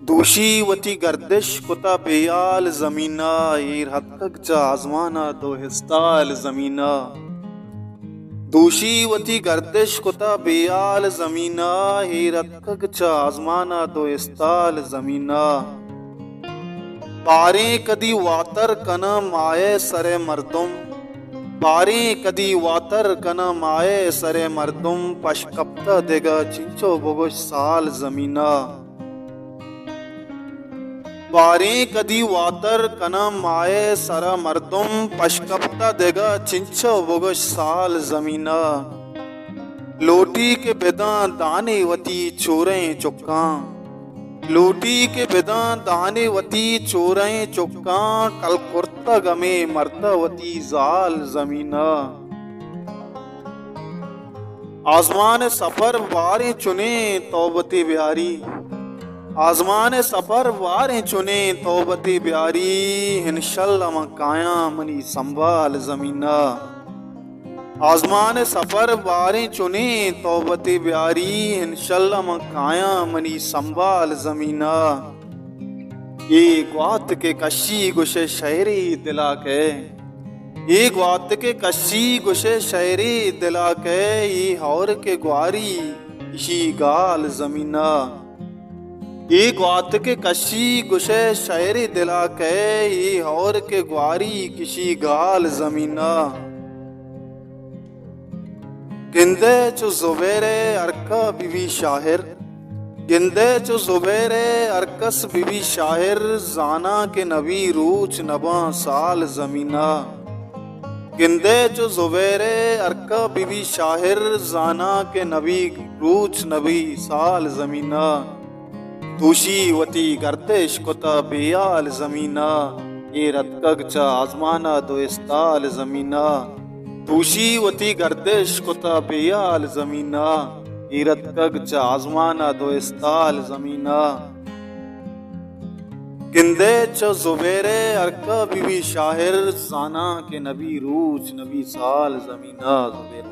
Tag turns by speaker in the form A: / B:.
A: दूशी वती गर्दिश कुता बेयाल ज़मीना ईर हत्तक चा आज़माना दो हिस्ताल ज़मीना। दूशी वती गर्दिश कुता बेयाल ज़मीना ईर हत्तक चा आज़माना दो हिस्ताल ज़मीना। पारें कदी वातर कनम आए सरे मर्दुम, पारें कदी वातर कनम आए सरे मर्दुम पशकप्ता देगा चिंचो बोगोश साल ज़मीना। पारें कदी वातर कनम आए सरा मर्दुम पशकप्ता देगा चिंचो बोगोश साल ज़मीना। लोटी के बिदा दाने वती चोरें चुक्का, लोटी के बिदा दाने वती चोरें चुक्का कल कुर्ता गमे मरता वती जाल ज़मीना। आज़मान सफ़र वारें चुने तौबती बिहारी, आज़मान सफ़र वारें चुने तौबती बिहारी हिनशल्लम काया मनी संभाल ज़मीना। आज़मान सफ़र वारें चुने तौबती बिहारी हिनशल्लम काया मनी संभाल ज़मीना। ये ग्वात के कशी गुशे शायरी दिला के, ये ग्वात के कशी गुशे शायरी दिला के ये हौर के ग्वारी इशी गाल ज़मीना। ये ग्वात के कशी गुशे शायरी दिला के ये हौर के ग्वारी किसी गाल ज़मीना। गिंदे चो ज़ुबेरे अरका बीवी शाहिर, गिंदे चो ज़ुबेरे अरकस बीवी शाहिर जाना के नबी रूच नबा साल ज़मीना। गिंदे चो ज़ुबेरे अरका बीवी शाहिर जाना के नबी रूच नबी साल ज़मीना। दूशी वती गर्दिश कुता बेयाल ज़मीना ये रतकग चा आज़माना दो इस्ताल ज़मीना। दूशी वती गर्दिश कुता बेयाल ज़मीना ये रतकग चा आज़माना दो इस्ताल ज़मीना। गिंदे चो ज़ुबेरे अरका बीवी शाहिर जाना के नबी रूच नबी साल ज़मीना। ज़ुबेर